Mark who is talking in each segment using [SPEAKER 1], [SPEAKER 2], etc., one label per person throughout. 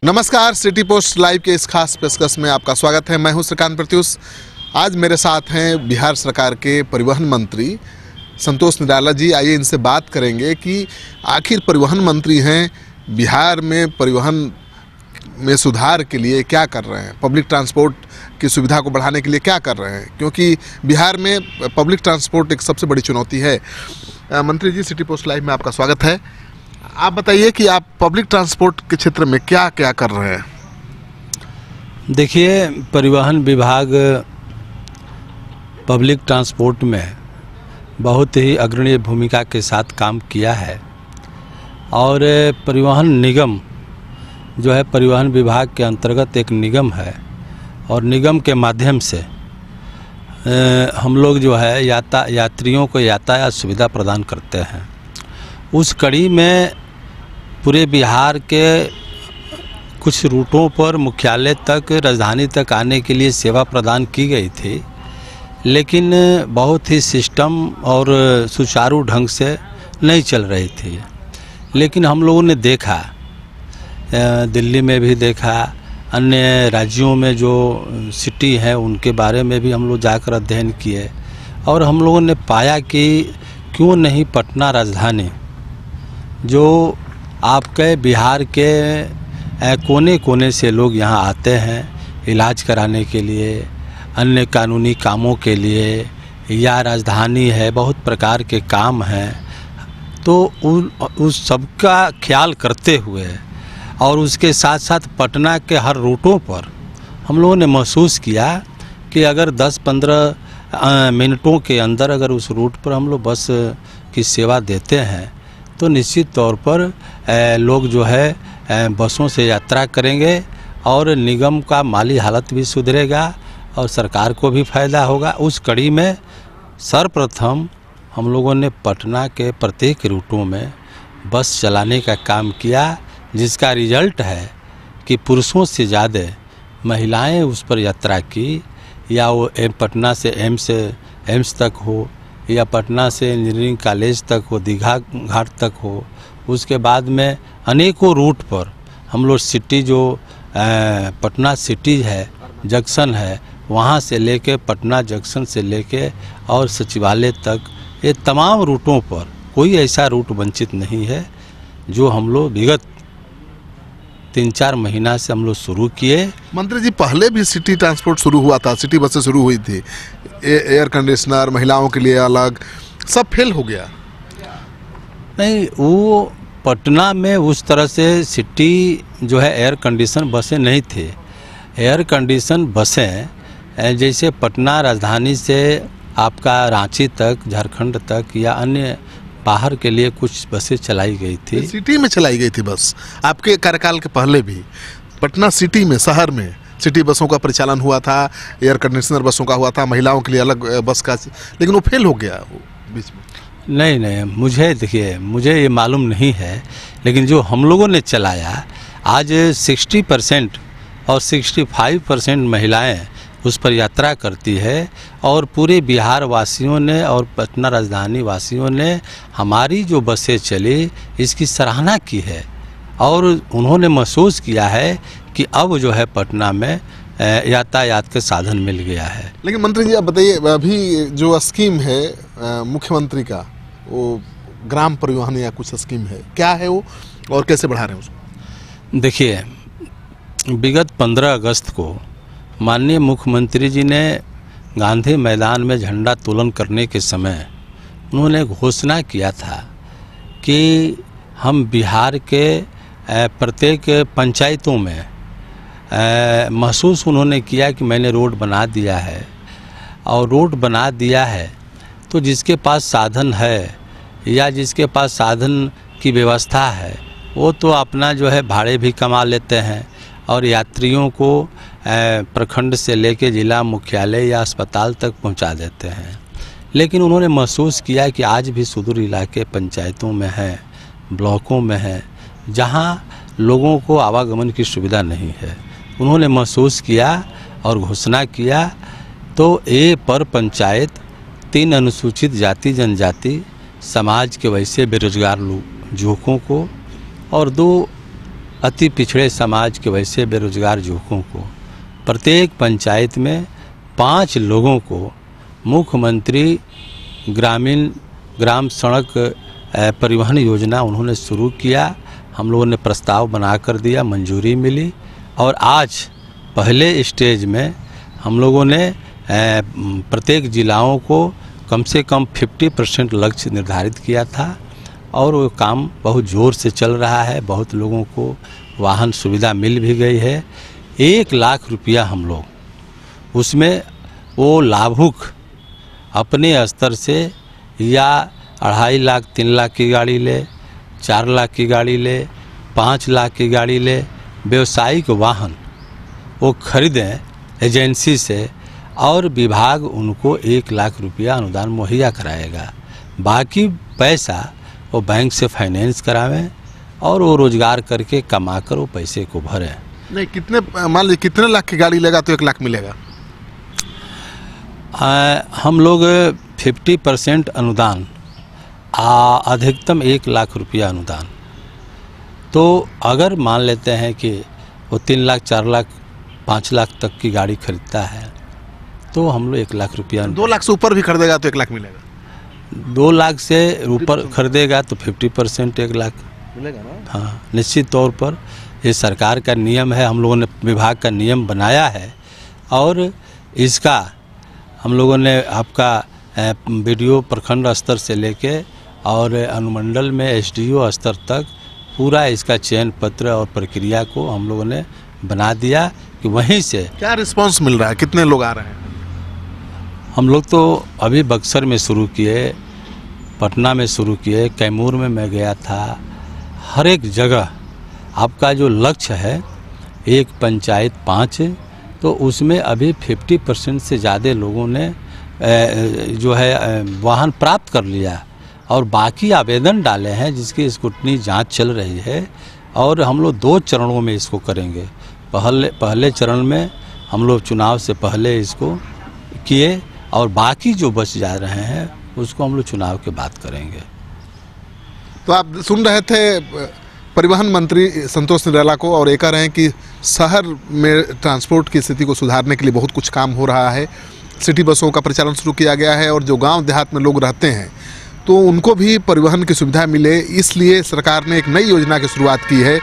[SPEAKER 1] नमस्कार, city post live के इस खास पेशकश में आपका स्वागत है। मैं हूं श्रीकांत प्रत्युष। आज मेरे साथ हैं बिहार सरकार के परिवहन मंत्री संतोष निराला जी। आइए इनसे बात करेंगे कि आखिर परिवहन मंत्री हैं, बिहार में परिवहन में सुधार के लिए क्या कर रहे हैं, पब्लिक ट्रांसपोर्ट की सुविधा को बढ़ाने के लिए क्या कर रहे हैं, क्योंकि बिहार में पब्लिक ट्रांसपोर्ट एक सबसे बड़ी चुनौती है। मंत्री जी, सिटी पोस्ट लाइव में आपका स्वागत है। आप बताइए कि आप पब्लिक ट्रांसपोर्ट के क्षेत्र में क्या क्या कर रहे हैं।
[SPEAKER 2] देखिए, परिवहन विभाग पब्लिक ट्रांसपोर्ट में बहुत ही अग्रणी भूमिका के साथ काम किया है और परिवहन निगम जो है परिवहन विभाग के अंतर्गत एक निगम है और निगम के माध्यम से हम लोग जो है यात्रियों को यातायात सुविधा प्रदान करते हैं। उस कड़ी में पूरे बिहार के कुछ रूटों पर मुख्यालय तक, राजधानी तक आने के लिए सेवा प्रदान की गई थी, लेकिन बहुत ही सिस्टम और सुचारू ढंग से नहीं चल रही थी। लेकिन हम लोगों ने देखा, दिल्ली में भी देखा, अन्य राज्यों में जो सिटी है उनके बारे में भी हम लोग जाकर अध्ययन किए और हम लोगों ने पाया कि क्यों नहीं पटना राजधानी, जो आपके बिहार के कोने कोने से लोग यहाँ आते हैं इलाज कराने के लिए, अन्य कानूनी कामों के लिए, या राजधानी है, बहुत प्रकार के काम हैं, तो उस सबका ख्याल करते हुए और उसके साथ साथ पटना के हर रूटों पर हम लोगों ने महसूस किया कि अगर 10-15 मिनटों के अंदर अगर उस रूट पर हम लोग बस की सेवा देते हैं तो निश्चित तौर पर लोग जो है बसों से यात्रा करेंगे और निगम का माली हालत भी सुधरेगा और सरकार को भी फायदा होगा। उस कड़ी में सर्वप्रथम हम लोगों ने पटना के प्रत्येक रूटों में बस चलाने का काम किया, जिसका रिजल्ट है कि पुरुषों से ज़्यादा महिलाएं उस पर यात्रा की, या वो पटना से एम्स तक हो, या पटना से इंजीनियरिंग कॉलेज तक हो, दीघा घाट तक हो। उसके बाद में अनेकों रूट पर हम लोग सिटी जो पटना सिटी है, जंक्शन है, वहाँ से लेके पटना जंक्शन से लेके और सचिवालय तक, ये तमाम रूटों पर कोई ऐसा रूट वंचित नहीं है जो हम लोग विगत 3-4 महीना से हम लोग शुरू किए।
[SPEAKER 1] मंत्री जी, पहले भी सिटी ट्रांसपोर्ट शुरू हुआ था, सिटी बसें शुरू हुई थी, एयर कंडीशनर महिलाओं के लिए अलग, सब फेल हो गया।
[SPEAKER 2] नहीं, वो पटना में उस तरह से सिटी जो है एयर कंडीशन बसें नहीं थी। एयर कंडीशन बसें जैसे पटना राजधानी से आपका रांची तक, झारखंड तक या अन्य बाहर के लिए कुछ बसें चलाई गई थी।
[SPEAKER 1] सिटी में चलाई गई थी बस। आपके कार्यकाल के पहले भी पटना सिटी में, शहर में सिटी बसों का परिचालन हुआ था, एयर कंडीशनर बसों का हुआ था, महिलाओं के लिए अलग बस का, लेकिन वो फेल हो गया वो बीच में।
[SPEAKER 2] नहीं, मुझे ये मालूम नहीं है, लेकिन जो हम लोगों ने चलाया, आज 60% और 65% महिलाएं उस पर यात्रा करती है और पूरे बिहार वासियों ने और पटना राजधानी वासियों ने हमारी जो बसें चली इसकी सराहना की है और उन्होंने महसूस किया है कि अब जो है पटना में यातायात के साधन मिल गया है। लेकिन
[SPEAKER 1] मंत्री जी, आप बताइए, अभी जो स्कीम है मुख्यमंत्री का, वो ग्राम परिवहन या कुछ स्कीम है, क्या है वो और कैसे बढ़ा रहे हैं उसको?
[SPEAKER 2] देखिए, विगत 15 अगस्त को माननीय मुख्यमंत्री जी ने गांधी मैदान में झंडा तोलन करने के समय उन्होंने घोषणा किया था कि हम बिहार के प्रत्येक पंचायतों में महसूस उन्होंने किया कि मैंने रोड बना दिया है, और रोड बना दिया है तो जिसके पास साधन है या जिसके पास साधन की व्यवस्था है वो तो अपना जो है भाड़े भी कमा लेते हैं और यात्रियों को प्रखंड से लेके जिला मुख्यालय या अस्पताल तक पहुंचा देते हैं। लेकिन उन्होंने महसूस किया कि आज भी सुदूर इलाके पंचायतों में हैं, ब्लॉकों में हैं, जहां लोगों को आवागमन की सुविधा नहीं है। उन्होंने महसूस किया और घोषणा किया, तो ए पर पंचायत 3 अनुसूचित जाति जनजाति समाज के वैसे बेरोजगार लोग युवकों को और 2 अति पिछड़े समाज के वैसे बेरोजगार युवकों को प्रत्येक पंचायत में 5 लोगों को मुख्यमंत्री ग्राम सड़क परिवहन योजना उन्होंने शुरू किया। हम लोगों ने प्रस्ताव बना कर दिया, मंजूरी मिली और आज पहले स्टेज में हम लोगों ने प्रत्येक जिलाओं को कम से कम 50% लक्ष्य निर्धारित किया था और वो काम बहुत ज़ोर से चल रहा है। बहुत लोगों को वाहन सुविधा मिल भी गई है। 1 लाख रुपया हम लोग उसमें वो लाभुक अपने स्तर से या 2.5 लाख 3 लाख की गाड़ी ले, 4 लाख की गाड़ी ले, 5 लाख की गाड़ी ले, व्यावसायिक वाहन वो खरीदें एजेंसी से और विभाग उनको 1 लाख रुपया अनुदान मुहैया कराएगा। बाकी पैसा वो बैंक से फाइनेंस करावें और वो रोजगार करके कमा कर वो पैसे को भरें।
[SPEAKER 1] नहीं, कितने मान लीजिए कितने लाख की गाड़ी लेगा तो 1 लाख मिलेगा?
[SPEAKER 2] हम लोग 50% अनुदान, अधिकतम 1 लाख रुपया अनुदान। तो अगर मान लेते हैं कि वो 3 लाख 4 लाख 5 लाख तक की गाड़ी खरीदता है तो हम लोग 1 लाख रुपया,
[SPEAKER 1] 2 लाख से ऊपर भी खरीदेगा तो 1 लाख मिलेगा।
[SPEAKER 2] 2 लाख से ऊपर खरीदेगा तो 50% 1 लाख
[SPEAKER 1] मिलेगा ना।
[SPEAKER 2] हाँ, निश्चित तौर पर ये सरकार का नियम है, हम लोगों ने विभाग का नियम बनाया है और इसका हम लोगों ने आपका बीडीओ प्रखंड स्तर से लेके और अनुमंडल में एसडीओ स्तर तक पूरा इसका चयन पत्र और प्रक्रिया को हम लोगों ने बना दिया कि वहीं से
[SPEAKER 1] क्या रिस्पांस मिल रहा है, कितने लोग आ रहे हैं?
[SPEAKER 2] हम लोग तो अभी बक्सर में शुरू किए, पटना में शुरू किए, कैमूर में मैं गया था। हर एक जगह आपका जो लक्ष्य है 1 पंचायत 5, तो उसमें अभी 50% से ज़्यादा लोगों ने जो है वाहन प्राप्त कर लिया और बाकी आवेदन डाले हैं जिसकी स्क्रूटनी जांच चल रही है और हम लोग 2 चरणों में इसको करेंगे। पहले चरण में हम लोग चुनाव से पहले इसको किए और बाकी जो बच जा रहे हैं उसको हम लोग चुनाव के बाद करेंगे।
[SPEAKER 1] तो आप सुन रहे थे परिवहन मंत्री संतोष निराला को और ये कह रहे हैं कि शहर में ट्रांसपोर्ट की स्थिति को सुधारने के लिए बहुत कुछ काम हो रहा है। सिटी बसों का परिचालन शुरू किया गया है और जो गांव देहात में लोग रहते हैं तो उनको भी परिवहन की सुविधा मिले, इसलिए सरकार ने एक नई योजना की शुरुआत की है।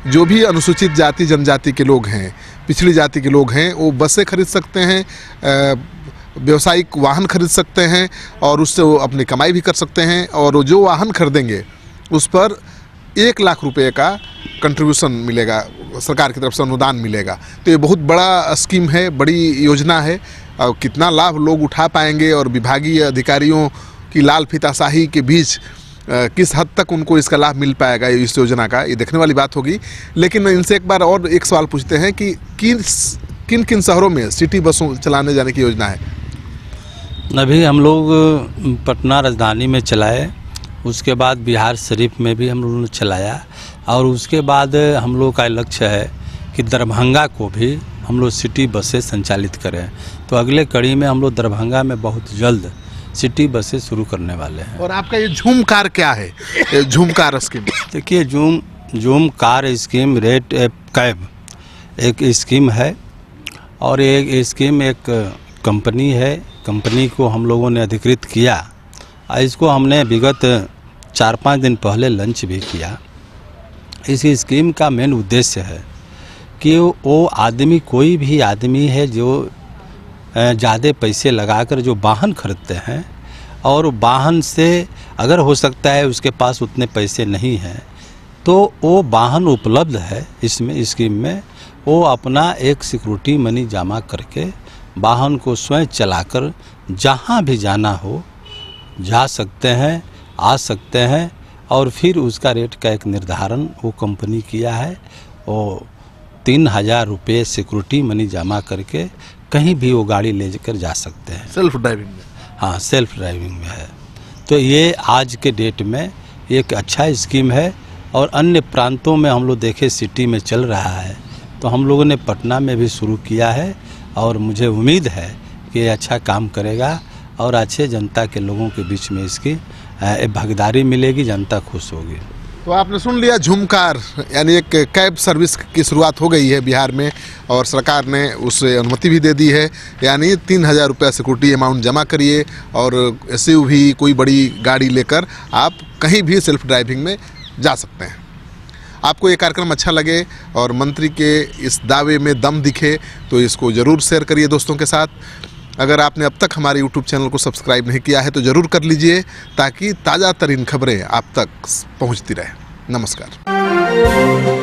[SPEAKER 1] जो भी अनुसूचित जाति जनजाति के लोग हैं, पिछड़ी जाति के लोग हैं, वो बसें खरीद सकते हैं, व्यावसायिक वाहन खरीद सकते हैं और उससे वो अपनी कमाई भी कर सकते हैं और जो वाहन खरीदेंगे उस पर 1 लाख रुपए का कंट्रीब्यूशन मिलेगा, सरकार की तरफ से अनुदान मिलेगा। तो ये बहुत बड़ा स्कीम है, बड़ी योजना है और कितना लाभ लोग उठा पाएंगे और विभागीय अधिकारियों की लाल फीताशाही के बीच किस हद तक उनको इसका लाभ मिल पाएगा इस योजना का, ये देखने वाली बात होगी। लेकिन इनसे एक बार और एक सवाल पूछते हैं कि किन किन शहरों में सिटी बसों चलाने जाने की योजना है?
[SPEAKER 2] अभी हम लोग पटना राजधानी में चलाए, उसके बाद बिहार शरीफ में भी हम लोगों ने चलाया और उसके बाद हम लोग का लक्ष्य है कि दरभंगा को भी हम लोग सिटी बसें संचालित करें। तो अगले कड़ी में हम लोग दरभंगा में बहुत जल्द सिटी बसें शुरू करने वाले हैं।
[SPEAKER 1] और आपका ये झूम कार क्या है, झूम कार स्कीम?
[SPEAKER 2] देखिए, झूम कार स्कीम रेट कैब एक स्कीम है और एक स्कीम एक कंपनी है। कंपनी को हम लोगों ने अधिकृत किया। इसको हमने विगत 4-5 दिन पहले लॉन्च भी किया। इस स्कीम का मेन उद्देश्य है कि वो आदमी, कोई भी आदमी है जो ज़्यादा पैसे लगाकर जो वाहन खरीदते हैं और वाहन से अगर हो सकता है उसके पास उतने पैसे नहीं हैं तो वो वाहन उपलब्ध है इसमें स्कीम में, वो अपना एक सिक्योरिटी मनी जमा करके वाहन को स्वयं चलाकर जहाँ भी जाना हो जा सकते हैं, आ सकते हैं और फिर उसका रेट का एक निर्धारण वो कंपनी किया है। वो 3000 रुपये सिक्योरिटी मनी जमा करके कहीं भी वो गाड़ी ले कर जा सकते हैं।
[SPEAKER 1] सेल्फ ड्राइविंग में? हाँ,
[SPEAKER 2] सेल्फ ड्राइविंग में है। तो ये आज के डेट में एक अच्छा स्कीम है और अन्य प्रांतों में हम लोग देखे सिटी में चल रहा है, तो हम लोगों ने पटना में भी शुरू किया है और मुझे उम्मीद है कि ये अच्छा काम करेगा और अच्छे जनता के लोगों के बीच में इसकी भागीदारी मिलेगी, जनता खुश होगी।
[SPEAKER 1] तो आपने सुन लिया, झूमकार यानी एक कैब सर्विस की शुरुआत हो गई है बिहार में और सरकार ने उसे अनुमति भी दे दी है। यानी 3,000 रुपये सिक्योरिटी अमाउंट जमा करिए और SUV कोई बड़ी गाड़ी लेकर आप कहीं भी सेल्फ ड्राइविंग में जा सकते हैं। आपको ये कार्यक्रम अच्छा लगे और मंत्री के इस दावे में दम दिखे तो इसको ज़रूर शेयर करिए दोस्तों के साथ। अगर आपने अब तक हमारे YouTube चैनल को सब्सक्राइब नहीं किया है तो ज़रूर कर लीजिए ताकि ताज़ा तरीन खबरें आप तक पहुंचती रहे। नमस्कार।